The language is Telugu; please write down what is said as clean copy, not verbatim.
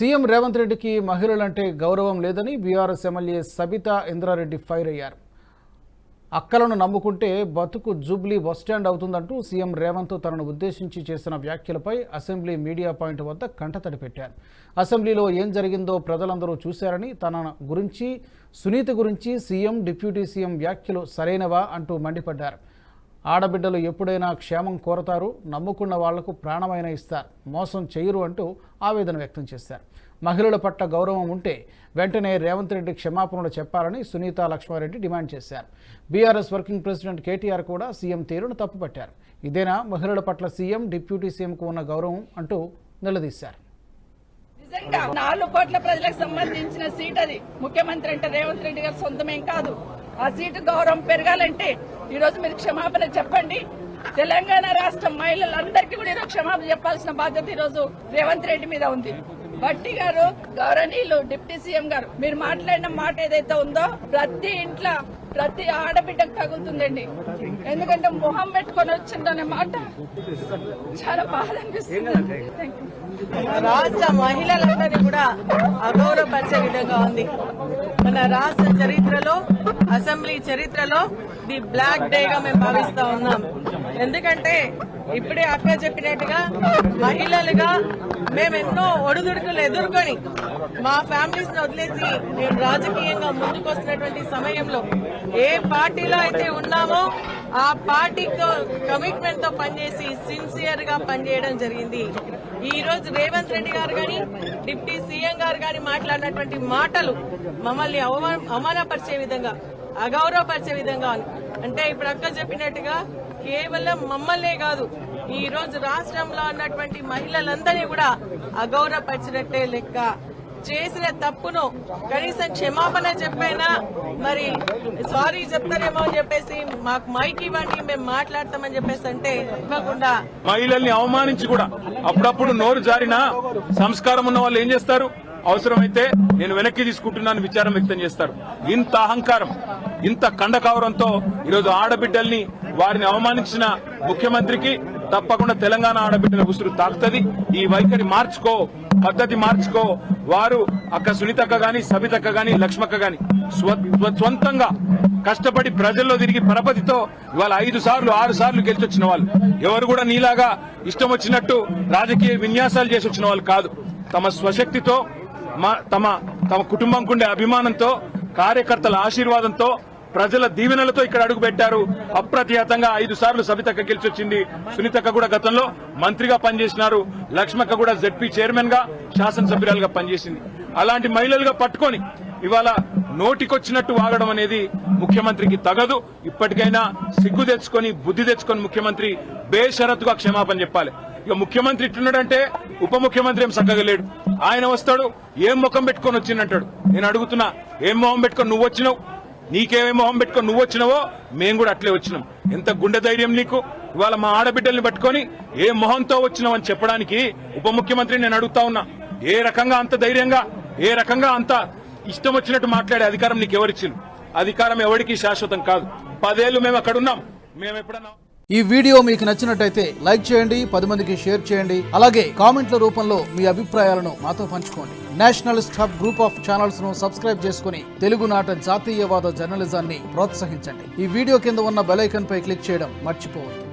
సీఎం రేవంత్ రెడ్డికి మహిళలంటే గౌరవం లేదని బీఆర్ఎస్ ఎమ్మెల్యే సబితా ఇంద్రారెడ్డి ఫైర్ అయ్యారు. అక్కలను నమ్ముకుంటే బతుకు జూబ్లీ బస్టాండ్ అవుతుందంటూ సీఎం రేవంత్ తనను ఉద్దేశించి చేసిన వ్యాఖ్యలపై అసెంబ్లీ మీడియా పాయింట్ వద్ద కంటతడి పెట్టారు. అసెంబ్లీలో ఏం జరిగిందో ప్రజలందరూ చూశారని, తన గురించి సునీత గురించి సీఎం డిప్యూటీ సీఎం వ్యాఖ్యలు సరైనవా అంటూ మండిపడ్డారు. ఆడబిడ్డలు ఎప్పుడైనా క్షేమం కోరతారు, నమ్ముకున్న వాళ్లకు ప్రాణమైన ఇస్తారు, మోసం చేయరు అంటూ ఆవేదన వ్యక్తం చేశారు. మహిళల పట్ల గౌరవం ఉంటే వెంటనే రేవంత్ రెడ్డి క్షమాపణలు చెప్పాలని సునీత లక్ష్మారెడ్డి డిమాండ్ చేశారు. బీఆర్ఎస్ వర్కింగ్ ప్రెసిడెంట్ కేటీఆర్ కూడా సీఎం తీరును తప్పుపట్టారు. ఇదేనా మహిళల పట్ల సీఎం డిప్యూటీ సీఎంకు ఉన్న గౌరవం అంటూ నిలదీశారు. 4 కోట్ల ప్రజలకు సంబంధించిన సీట్ అది. ముఖ్యమంత్రి అంటే రేవంత్ రెడ్డి గారు సొంతమేం కాదు. ఆ సీటు గౌరవం పెరగాలంటే ఈ రోజు మీరు క్షమాపణ చెప్పండి. తెలంగాణ రాష్ట్ర మహిళలందరికీ కూడా ఈరోజు క్షమాపణ చెప్పాల్సిన బాధ్యత ఈ రోజు రేవంత్ రెడ్డి మీద ఉంది. భట్టి గారు, గౌరవనీయులు డిప్యూటీ సీఎం గారు, మీరు మాట్లాడిన మాట ఏదైతే ఉందో ప్రతి ఇంట్లో ప్రతి ఆడబిడ్డకు తగులుతుందండి. ఎందుకంటే మొహం పెట్టుకొని వచ్చిందనే మాట చాలా బాధ అనిపిస్తుంది. రాష్ట్ర మహిళలందరినీ కూడా అగౌరవపరిచే విధంగా ఉంది. మన రాష్ట్ర చరిత్రలో, అసెంబ్లీ చరిత్రలో ది బ్లాక్ డేగా మేము భావిస్తా ఉన్నాం. ఎందుకంటే ఇప్పుడే అక్క చెప్పినట్టుగా మహిళలుగా మేము ఎన్నో ఒడిదుడుకులు ఎదుర్కొని మా ఫ్యామిలీస్ ని వదిలేసి మేము రాజకీయంగా ముందుకు వస్తున్నటువంటి సమయంలో ఏ పార్టీలో అయితే ఉన్నామో ఆ పార్టీతో కమిట్మెంట్ తో పనిచేసి సిన్సియర్ గా పనిచేయడం జరిగింది. ఈ రోజు రేవంత్ రెడ్డి గారు గాని డిప్యూటీ సీఎం గారు గాని మాట్లాడినటువంటి మాటలు మమ్మల్ని అవమానపరిచే విధంగా, అగౌరవపరిచే విధంగా అంటే ఇప్పుడు అక్క చెప్పినట్టుగా కేవలం మమ్మల్నే కాదు, ఈ రోజు రాష్ట్రంలో ఉన్నటువంటి మహిళలందరినీ కూడా అగౌరవపరిచినట్టే లెక్క. చేసిన తప్పును కనీసం క్షమాపణ చెప్పైనా మరి సారీ చెప్తారేమో అని చెప్పేసి మాకు మైక్ ఇవ్వండి, మేము మాట్లాడతామని చెప్పేసి అంటే ఇవ్వకుండా మహిళల్ని అవమానించి కూడా అప్పుడప్పుడు నోరు జారిన సంస్కారం ఉన్న వాళ్ళు ఏం చేస్తారు? అవసరమైతే నేను వెనక్కి తీసుకుంటున్నాను విచారం వ్యక్తం చేస్తారు. ఇంత అహంకారం, ఇంత కండకావరంతో ఈరోజు ఆడబిడ్డల్ని వారిని అవమానించిన ముఖ్యమంత్రికి తప్పకుండా తెలంగాణ ఆడబిడ్డల ఉసురు తాకుతుంది. ఈ వైఖరి మార్చుకో, పద్ధతి మార్చుకో. వారు అక్క సునీతక్క గాని, సబితక్క గాని, లక్ష్మక్క గాని స్వంతంగా కష్టపడి ప్రజల్లో తిరిగి పరపతితో ఇవాళ 5 సార్లు 6 సార్లు గెలిచొచ్చిన వాళ్ళు. ఎవరు కూడా నీలాగా ఇష్టం వచ్చినట్టు రాజకీయ విన్యాసాలు చేసి వచ్చిన వాళ్ళు కాదు. తమ స్వశక్తితో, తమ కుటుంబంకుండే అభిమానంతో, కార్యకర్తల ఆశీర్వాదంతో, ప్రజల దీవెనలతో ఇక్కడ అడుగు పెట్టారు. అప్రతిహతంగా 5 సార్లు సబితక్క గెలిచొచ్చింది. సునీతక్క కూడా గతంలో మంత్రిగా పనిచేసినారు. లక్ష్మక్క కూడా జెడ్పీ చైర్మన్ గా, శాసనసభ్యురాలుగా పనిచేసింది. అలాంటి మహిళలుగా పట్టుకొని ఇవాళ నోటికొచ్చినట్టు వాగడం అనేది ముఖ్యమంత్రికి తగదు. ఇప్పటికైనా సిగ్గు తెచ్చుకొని, బుద్ధి తెచ్చుకొని ముఖ్యమంత్రి బేషరతుగా క్షమాపణ చెప్పాలి. ఇక ముఖ్యమంత్రి ఇట్లున్నాడంటే ఉప ముఖ్యమంత్రి ఏం చక్కగా లేడు. ఆయన వస్తాడు, ఏం ముఖం పెట్టుకొని వచ్చిందంటాడు. నేను అడుగుతున్నా, ఏం మొహం పెట్టుకొని నువ్వు వచ్చినావు? నీకేమేం మొహం పెట్టుకొని నువ్వు వచ్చినావో మేము కూడా అట్లే వచ్చినాం. ఎంత గుండె ధైర్యం నీకు? ఇవాళ మా ఆడబిడ్డల్ని పట్టుకొని ఏ మొహంతో వచ్చినావు అని చెప్పడానికి ఉప ముఖ్యమంత్రి నేను అడుగుతా ఉన్నా. ఏ రకంగా అంత ధైర్యంగా, ఏ రకంగా అంత ఇష్టం వచ్చినట్టు మాట్లాడే అధికారం నీకు ఎవరిచ్చింది? అధికారం ఎవరికి శాశ్వతం కాదు. 10 ఏళ్లు మేము అక్కడున్నాం. మేము ఎప్పుడన్నా ఈ వీడియో మీకు నచ్చినట్టయితే లైక్ చేయండి, 10 మందికి షేర్ చేయండి. అలాగే కామెంట్ల రూపంలో మీ అభిప్రాయాలను మాతో పంచుకోండి. Nationalist hub group of channels ను సబ్స్క్రైబ్ చేసుకుని తెలుగునాట జాతీయవాద జర్నలిజాన్ని ప్రోత్సహించండి. ఈ వీడియో కింద ఉన్న బెల్ ఐకాన్ పై క్లిక్ చేయడం మర్చిపోవద్దు.